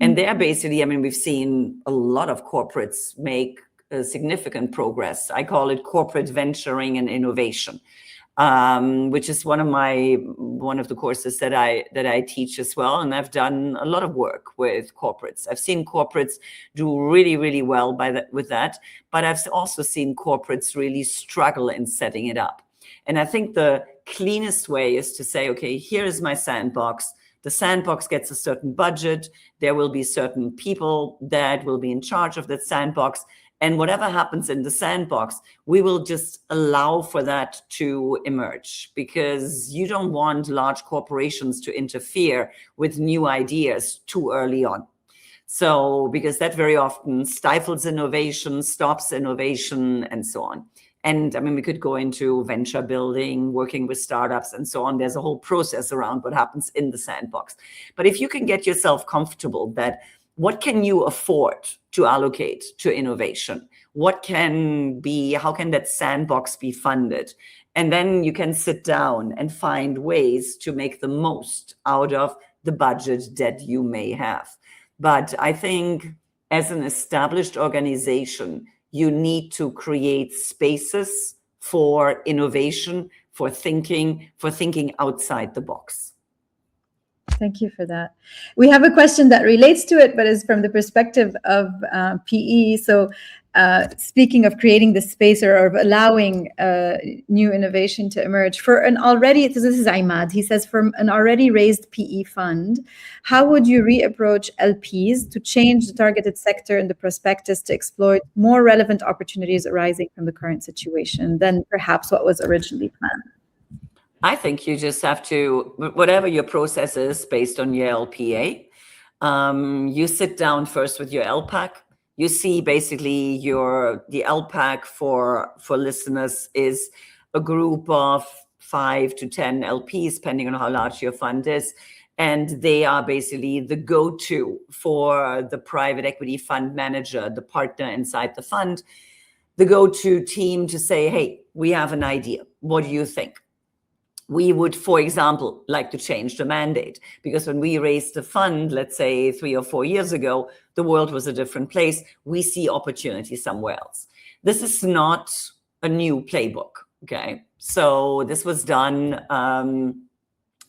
And there basically, I mean, we've seen a lot of corporates make significant progress. I call it corporate venturing and innovation, which is one of the courses that I teach as well. And I've done a lot of work with corporates. I've seen corporates do really, really well with that, but I've also seen corporates really struggle in setting it up. And I think the cleanest way is to say, okay, here is my sandbox. The sandbox gets a certain budget. There will be certain people that will be in charge of that sandbox. And whatever happens in the sandbox, we will just allow for that to emerge, because you don't want large corporations to interfere with new ideas too early on. So, because that very often stifles innovation, stops innovation, and so on. And I mean, we could go into venture building, working with startups, and so on. There's a whole process around what happens in the sandbox. But if you can get yourself comfortable that what can you afford to allocate to innovation? How can that sandbox be funded? And then you can sit down and find ways to make the most out of the budget that you may have. But I think as an established organization, you need to create spaces for innovation, for thinking outside the box. Thank you for that. We have a question that relates to it, but is from the perspective of PE. So speaking of creating the space or of allowing new innovation to emerge, for an already, this is Imad, he says, from an already raised PE fund, how would you reapproach LPs to change the targeted sector in the prospectus to exploit more relevant opportunities arising from the current situation than perhaps what was originally planned? I think you just have to, whatever your process is based on your LPA, you sit down first with your LPAC. You see basically the LPAC for listeners is a group of 5 to 10 LPs, depending on how large your fund is. And they are basically the go-to for the private equity fund manager, the partner inside the fund, the go-to team to say, hey, we have an idea. What do you think? We would, for example, like to change the mandate, because when we raised the fund, let's say 3 or 4 years ago, the world was a different place. We see opportunity somewhere else. This is not a new playbook, okay? So this was done,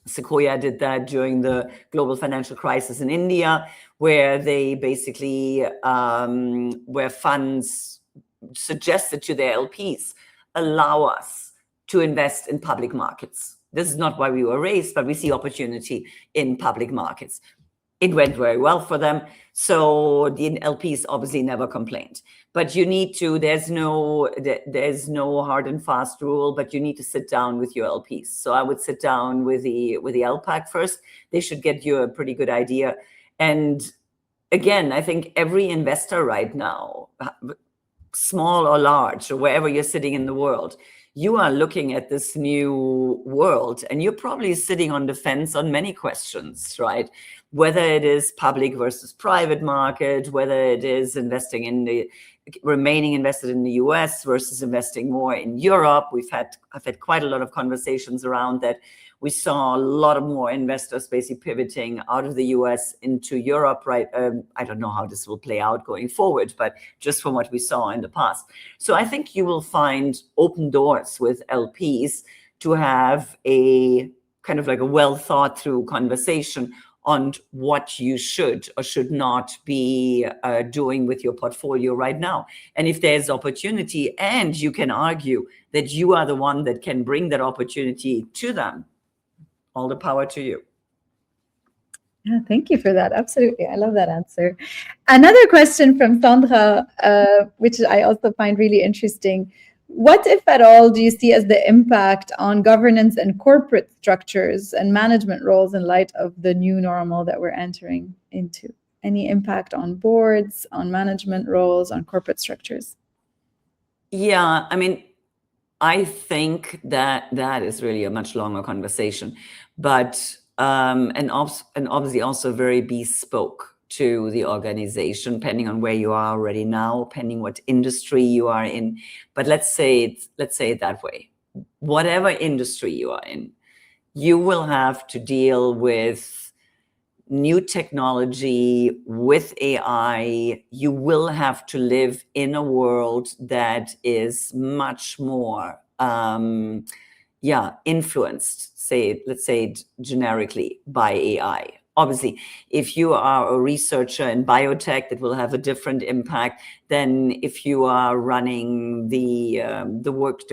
Sequoia did that during the global financial crisis in India, where they basically, where funds suggested to their LPs, allow us to invest in public markets. This is not why we were raised, but we see opportunity in public markets. It went very well for them. So the LPs obviously never complained. But you need to, there's no hard and fast rule, but you need to sit down with your LPs. So I would sit down with the LPAC first. They should get you a pretty good idea. And again, I think every investor right now, small or large, or wherever you're sitting in the world, you are looking at this new world, and you're probably sitting on the fence on many questions, right? Whether it is public versus private market, whether it is remaining invested in the US versus investing more in Europe. I've had quite a lot of conversations around that. We saw a lot of more investors basically pivoting out of the US into Europe, right? I don't know how this will play out going forward, but just from what we saw in the past. So I think you will find open doors with LPs to have a kind of like a well thought through conversation on what you should or should not be doing with your portfolio right now. And if there's opportunity and you can argue that you are the one that can bring that opportunity to them, all the power to you. Yeah, thank you for that. Absolutely. I love that answer. Another question from Sandra, which I also find really interesting. What, if at all, do you see as the impact on governance and corporate structures and management roles in light of the new normal that we're entering into? Any impact on boards, on management roles, on corporate structures? Yeah, I mean, I think that is really a much longer conversation, but and obviously also very bespoke to the organization, depending on where you are already now, depending what industry you are in. But let's say it that way. Whatever industry you are in, you will have to deal with new technology, with AI. You will have to live in a world that is much more influenced, let's say generically, by AI. obviously, if you are a researcher in biotech, it will have a different impact than if you are running the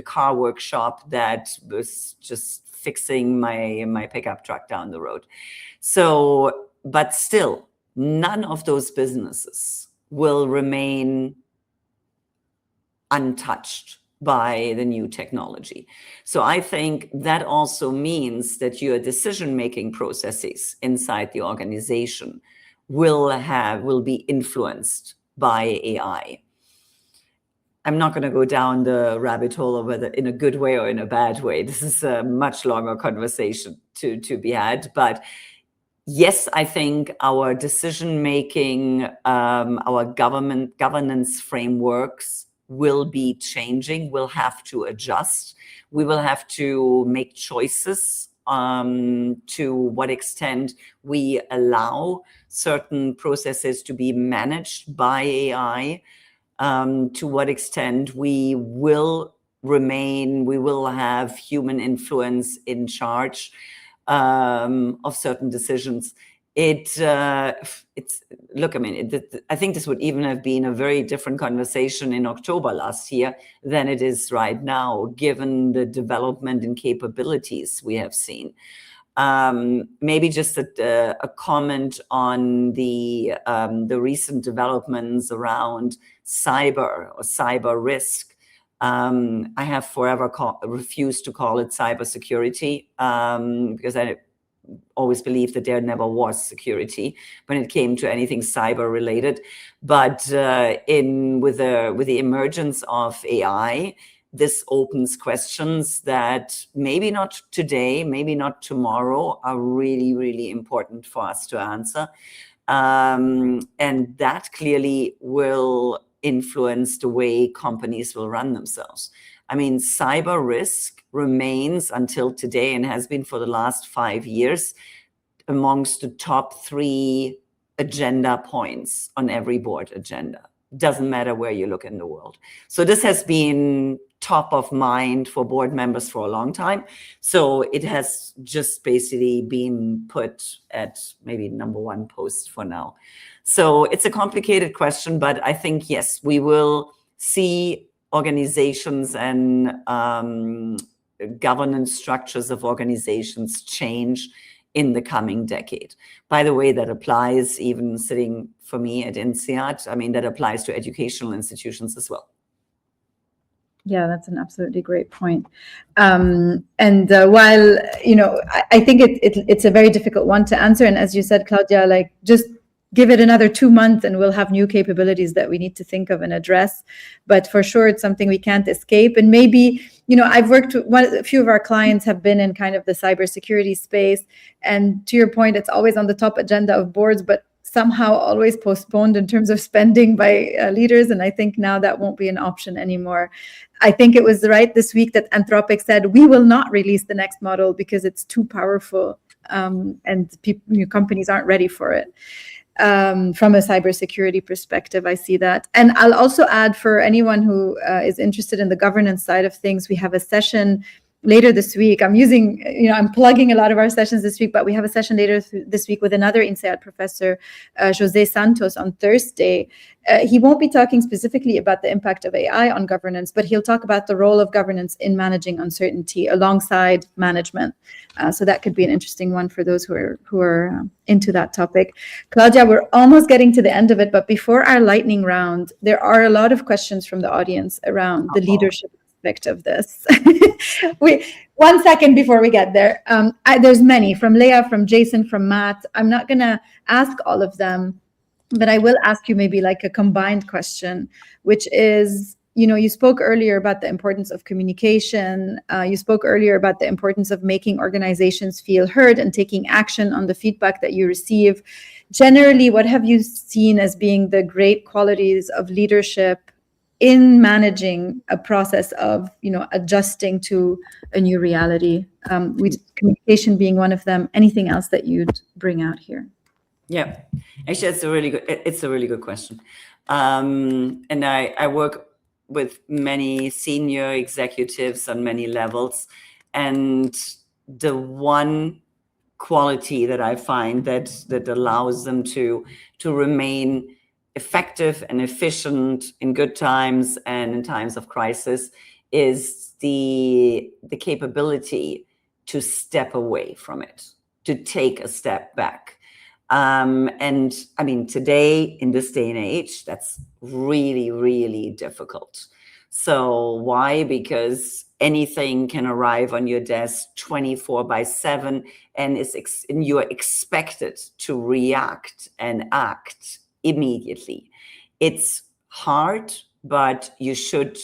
car workshop that was just fixing my pickup truck down the road. So, but still, none of those businesses will remain untouched by the new technology. So I think that also means that your decision-making processes inside the organization will be influenced by AI. I'm not going to go down the rabbit hole of whether in a good way or in a bad way. This is a much longer conversation to be had. But yes, I think our decision-making, our governance frameworks will be changing. We'll have to adjust. We will have to make choices to what extent we allow certain processes to be managed by AI, to what extent we will have human influence in charge of certain decisions. I think this would even have been a very different conversation in October last year than it is right now, given the development and capabilities we have seen. Maybe just a comment on the recent developments around cyber or cyber risk. I have forever refused to call it cybersecurity because I always believed that there never was security when it came to anything cyber related. But with the emergence of AI, this opens questions that maybe not today, maybe not tomorrow, are really, really important for us to answer. And that clearly will influence the way companies will run themselves. I mean, cyber risk remains until today and has been for the last 5 years amongst the top 3 agenda points on every board agenda. Doesn't matter where you look in the world. So this has been top of mind for board members for a long time. So it has just basically been put at maybe number 1 post for now. So it's a complicated question, but I think, yes, we will see organizations and governance structures of organizations change in the coming decade. By the way, that applies even sitting for me at INSEAD. I mean, that applies to educational institutions as well. Yeah, that's an absolutely great point. While, I think it's a very difficult one to answer. And as you said, Claudia, like just give it another 2 months and we'll have new capabilities that we need to think of and address. But for sure, it's something we can't escape. And maybe, I've worked with a few of our clients have been in kind of the cybersecurity space. And to your point, it's always on the top agenda of boards, but somehow always postponed in terms of spending by leaders. And I think now that won't be an option anymore. I think it was right this week that Anthropic said, we will not release the next model because it's too powerful and companies aren't ready for it. From a cybersecurity perspective, I see that. And I'll also add, for anyone who is interested in the governance side of things, we have a session later this week. I'm plugging a lot of our sessions this week, but we have a session later this week with another INSEAD professor, Jose Santos, on Thursday. He won't be talking specifically about the impact of AI on governance, but he'll talk about the role of governance in managing uncertainty alongside management. So that could be an interesting one for those who are into that topic. Claudia, we're almost getting to the end of it, but before our lightning round, there are a lot of questions from the audience around the leadership aspect of this. 1 second before we get there. There's many, from Leah, from Jason, from Matt. I'm not going to ask all of them, but I will ask you maybe like a combined question, which is, you spoke earlier about the importance of communication. You spoke earlier about the importance of making organizations feel heard and taking action on the feedback that you receive. Generally, what have you seen as being the great qualities of leadership in managing a process of, adjusting to a new reality, with communication being one of them? Anything else that you'd bring out here? Yeah, actually, it's a really good question. And I work with many senior executives on many levels. And the one quality that I find that allows them to remain effective and efficient in good times and in times of crisis is the capability to step away from it, to take a step back. And I mean, today, in this day and age, that's really, really difficult. So why? Because anything can arrive on your desk 24/7, and you are expected to react and act immediately. It's hard, but you should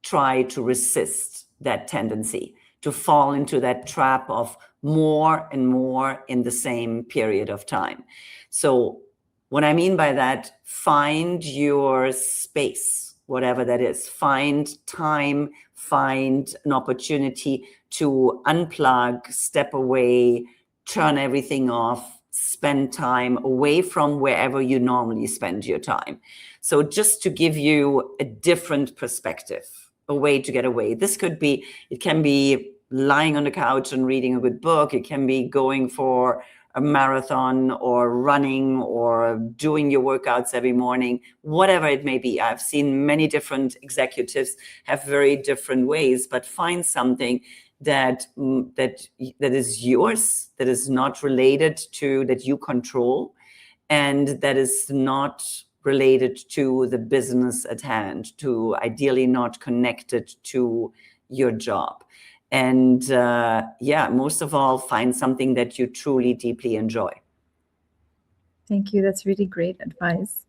try to resist that tendency to fall into that trap of more and more in the same period of time. So what I mean by that, find your space, whatever that is. Find time, find an opportunity to unplug, step away, turn everything off, spend time away from wherever you normally spend your time. So just to give you a different perspective, a way to get away. It can be lying on the couch and reading a good book. It can be going for a marathon or running or doing your workouts every morning, whatever it may be. I've seen many different executives have very different ways, but find something that is yours, that is not related to, that you control, and that is not related to the business at hand, to ideally not connected to your job. And most of all, find something that you truly, deeply enjoy. Thank you. That's really great advice.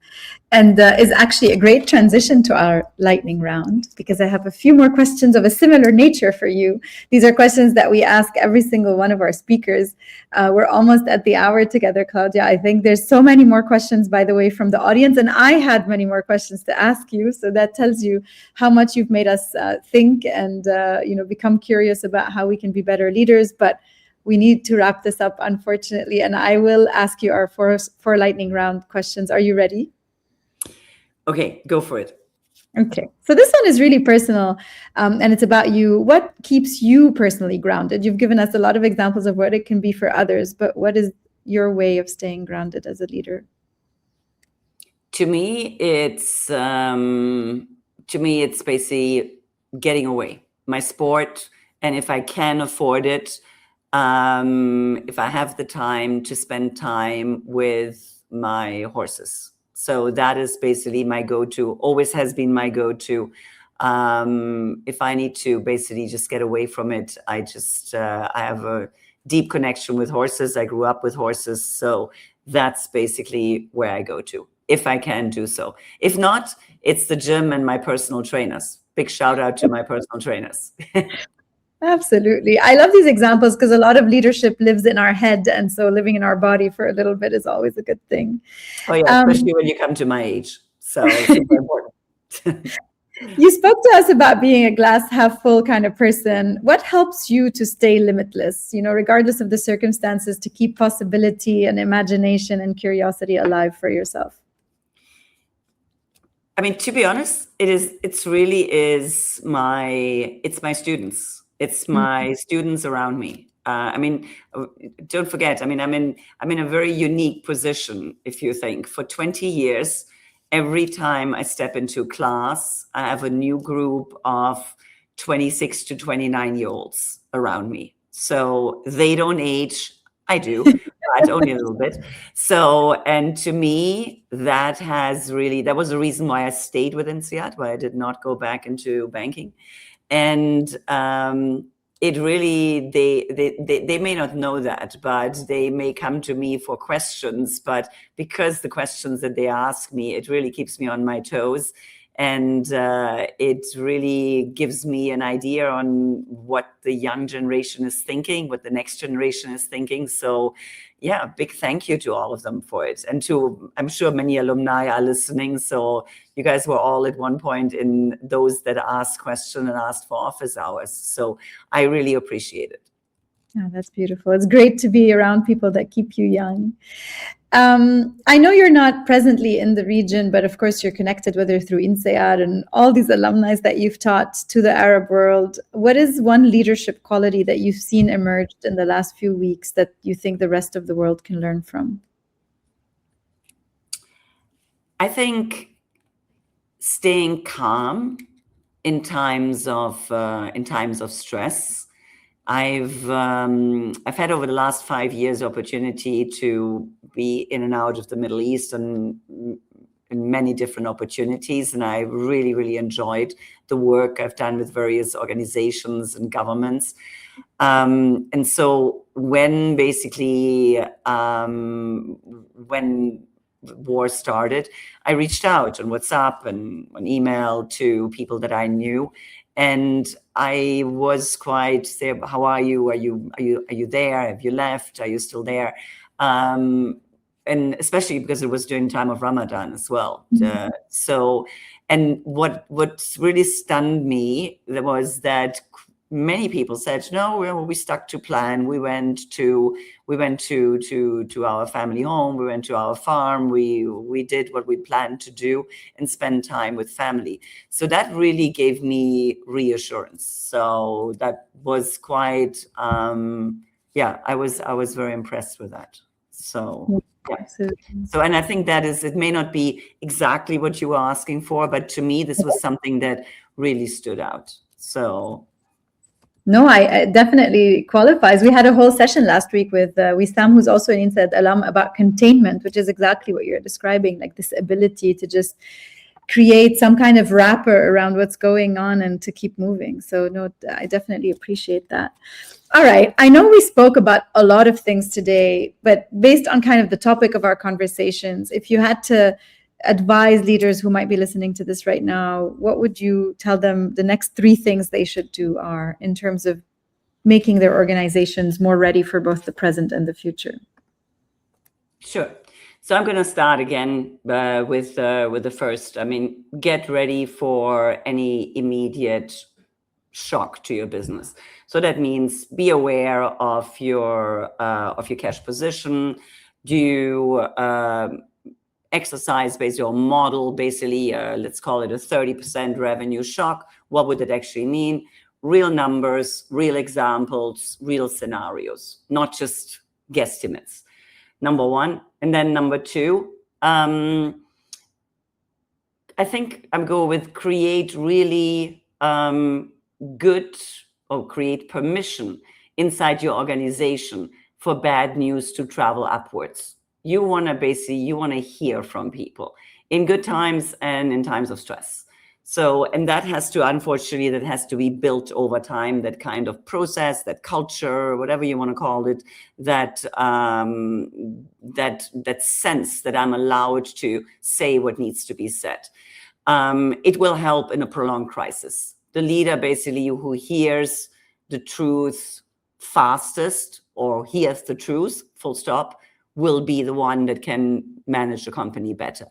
And is actually a great transition to our lightning round, because I have a few more questions of a similar nature for you. These are questions that we ask every single one of our speakers. We're almost at the hour together, Claudia. I think there's so many more questions, by the way, from the audience, and I had many more questions to ask you. So that tells you how much you've made us think and become curious about how we can be better leaders. But we need to wrap this up, unfortunately, and I will ask you our four lightning round questions. Are you ready? Okay, go for it. Okay, so this one is really personal, and it's about you. What keeps you personally grounded? You've given us a lot of examples of what it can be for others, but what is your way of staying grounded as a leader? To me, it's basically getting away. My sport, and if I can afford it, if I have the time, to spend time with my horses. So that is basically my go-to, always has been my go-to. If I need to basically just get away from it, I have a deep connection with horses. I grew up with horses. So that's basically where I go to, if I can do so. If not, it's the gym and my personal trainers. Big shout out to my personal trainers. Absolutely. I love these examples because a lot of leadership lives in our head. And so living in our body for a little bit is always a good thing. Oh, yeah, especially when you come to my age. So it's super important. You spoke to us about being a glass half full kind of person. What helps you to stay limitless, regardless of the circumstances, to keep possibility and imagination and curiosity alive for yourself? I mean, to be honest, it's my students. It's my students around me. I mean, don't forget, I mean, I'm in a very unique position. If you think, for 20 years, every time I step into class, I have a new group of 26 to 29-year-olds around me. So they don't age. I do, but only a little bit. So, and to me, that was the reason why I stayed with INSEAD, why I did not go back into banking. And it really, they may not know that, but they may come to me for questions. But because the questions that they ask me, it really keeps me on my toes. And it really gives me an idea on what the young generation is thinking, what the next generation is thinking. So yeah, big thank you to all of them for it. And I'm sure many alumni are listening. So you guys were all at one point in those that asked questions and asked for office hours. So I really appreciate it. Oh, that's beautiful. It's great to be around people that keep you young. I know you're not presently in the region, but of course you're connected, whether through INSEAD and all these alumni that you've taught to the Arab world. What is one leadership quality that you've seen emerged in the last few weeks that you think the rest of the world can learn from? I think staying calm in times of stress. I've had over the last 5 years opportunity to be in and out of the Middle East and in many different opportunities, and I really, really enjoyed the work I've done with various organizations and governments. And so when basically when war started, I reached out on WhatsApp and on email to people that I knew. And I was quite say, how are you? Are you there? Have you left? Are you still there? And especially because it was during time of Ramadan as well. Mm-hmm. So, and what really stunned me was that many people said, no, we stuck to plan. We went to our family home. We went to our farm. We did what we planned to do and spend time with family. So that really gave me reassurance. So that was quite, I was very impressed with that. So, yeah. So, and I think it may not be exactly what you were asking for, but to me, this was something that really stood out. So. No, I definitely qualifies. We had a whole session last week with Wissam, who's also an INSEAD alum, about containment, which is exactly what you're describing, like this ability to just create some kind of wrapper around what's going on and to keep moving. So no, I definitely appreciate that. All right. I know we spoke about a lot of things today, but based on kind of the topic of our conversations, if you had to advise leaders who might be listening to this right now, what would you tell them the next 3 things they should do are in terms of making their organizations more ready for both the present and the future? Sure. So I'm going to start again with the first. I mean, get ready for any immediate shock to your business. So that means be aware of your cash position. Do exercise based on model, basically, let's call it a 30% revenue shock. What would it actually mean? Real numbers, real examples, real scenarios, not just guesstimates. Number 1. And then number 2, I think I'm going with create really create permission inside your organization for bad news to travel upwards. You want to hear from people in good times and in times of stress. So, and that has to be built over time, that kind of process, that culture, whatever you want to call it, that sense that I'm allowed to say what needs to be said. It will help in a prolonged crisis. The leader basically who hears the truth fastest or hears the truth, full stop, will be the one that can manage the company better.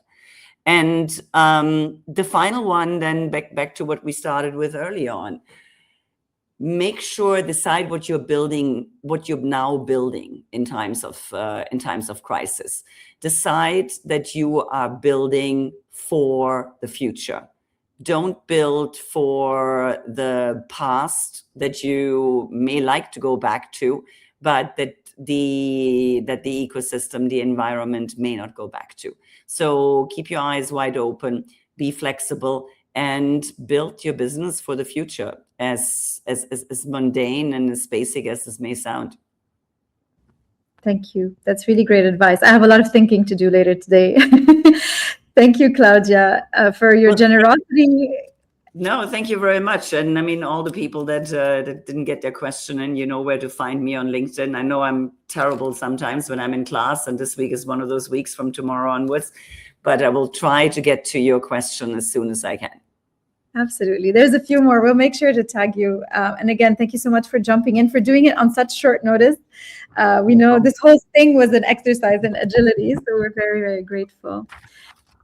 And the final one, then back to what we started with earlier on, decide what you're now building in times of crisis. Decide that you are building for the future. Don't build for the past that you may like to go back to, but that the ecosystem, the environment may not go back to. So keep your eyes wide open, be flexible, and build your business for the future, as mundane and as basic as this may sound. Thank you. That's really great advice. I have a lot of thinking to do later today. Thank you, Claudia, for your generosity. No, thank you very much. And I mean, all the people that didn't get their question, and you know where to find me on LinkedIn. I know I'm terrible sometimes when I'm in class, and this week is one of those weeks from tomorrow onwards, but I will try to get to your question as soon as I can. Absolutely. There's a few more. We'll make sure to tag you. And again, thank you so much for jumping in, for doing it on such short notice. We know this whole thing was an exercise in agility, so we're very, very grateful.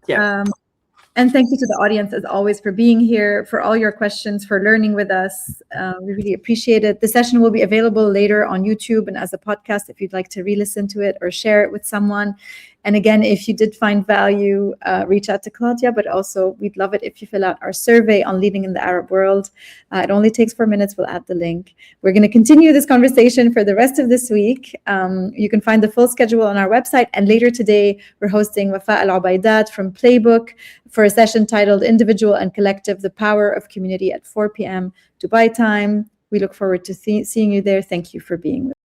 Yeah. And thank you to the audience, as always, for being here, for all your questions, for learning with us. We really appreciate it. The session will be available later on YouTube and as a podcast if you'd like to re-listen to it or share it with someone. And again, if you did find value, reach out to Claudia, but also we'd love it if you fill out our survey on leading in the Arab world. It only takes 4 minutes. We'll add the link. We're going to continue this conversation for the rest of this week. You can find the full schedule on our website. And later today, we're hosting Wafa Al-Ubaidat from Playbook for a session titled Individual and Collective, the Power of Community at 4 p.m. Dubai time. We look forward to seeing you there. Thank you for being with us.